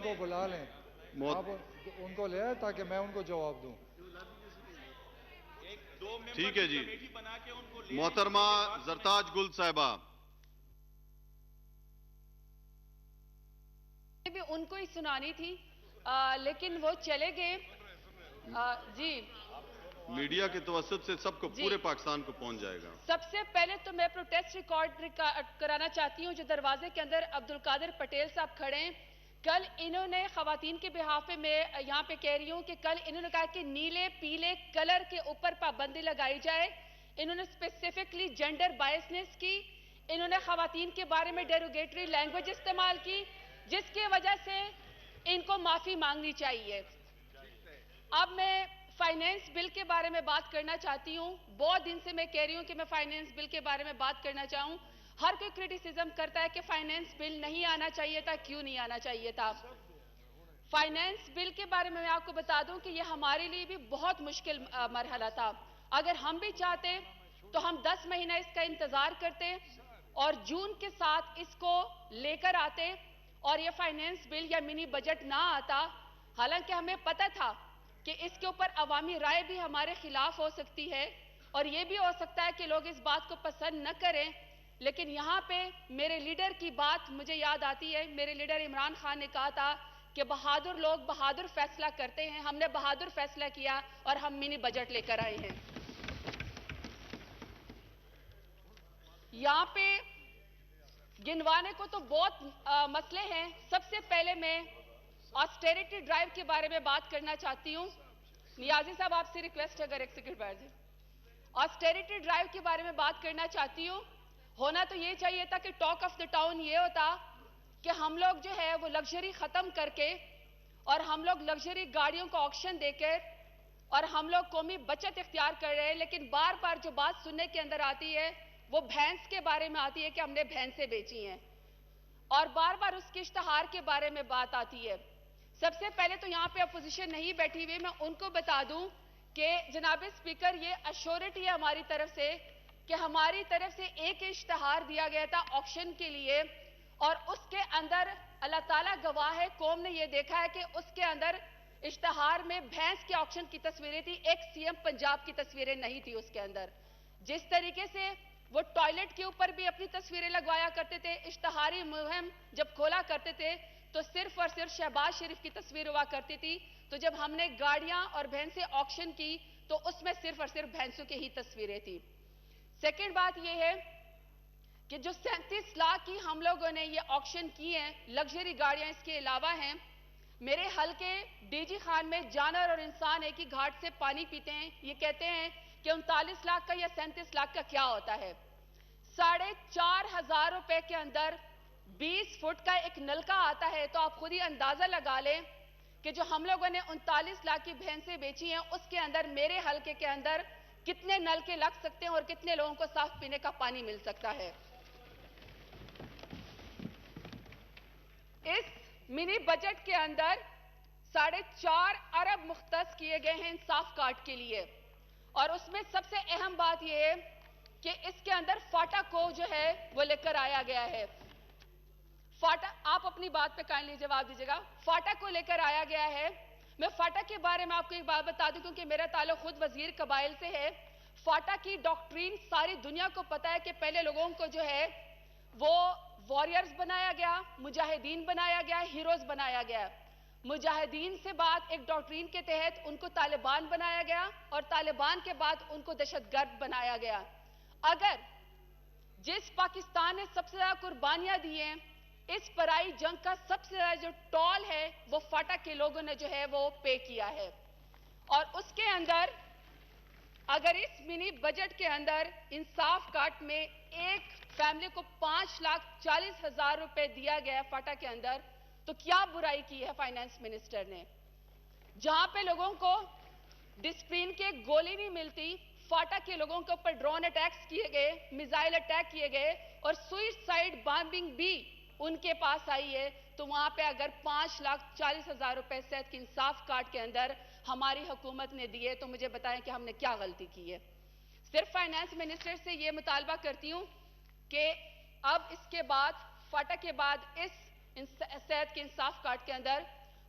کو بلا لیں, آپ ان کو لے آئیں تاکہ میں ان کو جواب دوں. ٹھیک ہے جی. محترمہ زرتاج گل صاحبہ. بھی ان کو ہی سنانی تھی, لیکن وہ چلے گئے. جی, میڈیا کے توسط سے سب کو پورے پاکستان کو پہنچ جائے گا. سب سے پہلے تو میں پروٹیسٹ ریکارڈ کرانا چاہتی ہوں جو دروازے کے اندر عبدالقادر پٹیل صاحب کھڑے ہیں. کل انہوں نے خواتین کے بہاف پہ میں یہاں پہ کہہ رہی ہوں کہ کل انہوں نے کہا کہ نیلے پیلے کلر کے اوپر پابندی لگائی جائے. انہوں نے اسپیسیفکلی جینڈر بائسنس کی, انہوں نے خواتین کے بارے میں ڈیروگیٹری لینگویج استعمال کی, جس کی وجہ سے ان کو معافی مانگنی چاہیے. اب میں فائنینس بل کے بارے میں بات کرنا چاہتی ہوں. بہت دن سے میں کہہ رہی ہوں کہ میں فائنینس بل کے بارے میں بات کرنا چاہوں. ہر کوئی کرٹیسزم کرتا ہے کہ فائنینس بل نہیں آنا چاہیے تھا, کیوں نہیں آنا چاہیے تھا. فائنینس بل کے بارے میں آپ کو بتا دوں کہ یہ ہمارے لیے بھی بہت مشکل مرحلہ تھا. اگر ہم بھی چاہتے تو ہم 10 مہینہ اس کا انتظار کرتے اور جون کے ساتھ اس کو لے کر آتے اور یہ فائنینس بل یا منی بجٹ نہ آتا. حالانکہ ہمیں پتہ تھا کہ اس کے اوپر عوامی رائے بھی ہمارے خلاف ہو سکتی ہے اور یہ بھی ہو سکتا ہے کہ لوگ اس بات کو پسند نہ کریں. لیکن یہاں پہ میرے لیڈر کی بات مجھے یاد آتی ہے. میرے لیڈر عمران خان نے کہا تھا کہ بہادر لوگ بہادر فیصلہ کرتے ہیں. ہم نے بہادر فیصلہ کیا اور ہم منی بجٹ لے کر آئے ہیں. یہاں پہ گنوانے کو تو بہت مسئلے ہیں. سب سے پہلے میں آسٹیریٹی ڈرائیو کے بارے میں بات کرنا چاہتی ہوں. نیازی صاحب آپ سے ریکویسٹ ہے اگر ایک سیکنڈ بیٹھ جائیں. آسٹیریٹی ڈرائیو کے بارے میں بات کرنا چاہتی ہوں. ہونا تو یہ چاہیے تھا کہ ٹاک آف دا ٹاؤن یہ ہوتا کہ ہم لوگ جو ہے وہ لگژری ختم کر کے اور ہم لوگ لگژری گاڑیوں کو آکشن دے کر اور ہم لوگ قومی بچت اختیار کر رہے ہیں. لیکن بار بار جو بات سننے کے اندر آتی ہے وہ بھینس کے بارے میں آتی ہے کہ ہم نے بھینسیں بیچی ہیں, اور بار بار اس کے اشتہار کے بارے میں بات آتی ہے. سب سے پہلے تو یہاں پہ اپوزیشن نہیں بیٹھی ہوئی, میں ان کو بتا دوں کہ جناب اسپیکر یہ ایشورٹی ہے ہماری طرف سے کہ ہماری طرف سے ایک اشتہار دیا گیا تھا آکشن کے لیے اور اس کے اندر اللہ تعالیٰ گواہ ہے قوم نے یہ دیکھا ہے کہ اس کے اندر اشتہار میں بھینس کے آکشن کی تصویریں تھی, ایک سی ایم پنجاب کی تصویریں نہیں تھی اس کے اندر. جس طریقے سے وہ ٹوائلٹ کے اوپر بھی اپنی تصویریں لگوایا کرتے تھے, اشتہاری مہم جب کھولا کرتے تھے تو صرف اور صرف شہباز شریف کی تصویر ہوا کرتی تھی. تو جب ہم نے گاڑیاں اور بھینسیں آکشن کی تو اس میں صرف اور صرف بھینسوں کی ہی تصویریں تھیں. سیکنڈ بات یہ ہے کہ جو 37 لاکھ کی ہم لوگوں نے یہ آکشن کی ہیں لگژری گاڑیاں اس کے علاوہ ہیں. میرے حلقے ڈی جی خان میں جانور اور انسان ایک ہی گھاٹ سے پانی پیتے ہیں. یہ کہتے ہیں کہ 39 لاکھ کا یا 37 لاکھ کا کیا ہوتا ہے. 4,500 روپے کے اندر 20 فٹ کا ایک نلکا آتا ہے تو آپ خود ہی اندازہ لگا لیں کہ جو ہم لوگوں نے 39 لاکھ کی بھینسیں بیچی ہیں اس کے اندر میرے حلقے کے اندر کتنے نلکے لگ سکتے ہیں اور کتنے لوگوں کو صاف پینے کا پانی مل سکتا ہے. اس منی بجٹ کے اندر 4.5 ارب مختص کیے گئے ہیں انصاف کارڈ کے لیے, اور اس میں سب سے اہم بات یہ ہے کہ اس کے اندر فاٹا کو جو ہے وہ لے کر آیا گیا ہے. فاٹا, آپ اپنی بات پہ کائنڈلی جواب دیجیے گا. فاٹا کو لے کر آیا گیا ہے. میں فاٹا کے بارے میں آپ کو ایک بات بتا دوں کیونکہ میرا تعلق خود وزیر قبائل سے ہے. فاٹا کی ڈاکٹرین ساری دنیا کو پتا ہے کہ پہلے لوگوں کو جو ہے وہ واریئرز بنایا گیا, مجاہدین بنایا گیا, ہیروز بنایا گیا. مجاہدین سے بعد ایک ڈاکٹرین کے تحت ان کو طالبان بنایا گیا اور طالبان کے بعد ان کو دہشت گرد بنایا گیا. اگر جس پاکستان نے سب سے زیادہ قربانیاں دی ہیں اس پرائی جنگ کا سب سے زیادہ جو ٹول ہے وہ فاٹا کے لوگوں نے جو ہے وہ پے کیا ہے. اور اس کے اندر اگر اس منی بجٹ کے اندر انصاف کارڈ میں ایک فیملی کو 5,40,000 روپے دیا گیا فاٹا کے اندر تو کیا برائی کی ہے فائنانس منسٹر نے. جہاں پہ لوگوں کو ڈسپرین کے گولی نہیں ملتی, فاٹا کے لوگوں کے اوپر ڈرون اٹیکس کیے گئے, میزائل اٹیک کیے گئے اور سوئسائڈ بامبنگ بھی ان کے پاس آئی ہے, تو وہاں پہ اگر 5,40,000 روپے صحت کے انصاف کارڈ کے اندر ہماری حکومت نے دیے تو مجھے بتائیں کہ ہم نے کیا غلطی کی ہے. صرف فائنانس منسٹر سے یہ مطالبہ کرتی ہوں کہ اب اس کے بعد فاٹا کے بعد اس صحت کے انصاف کارڈ کے اندر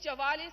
44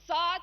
7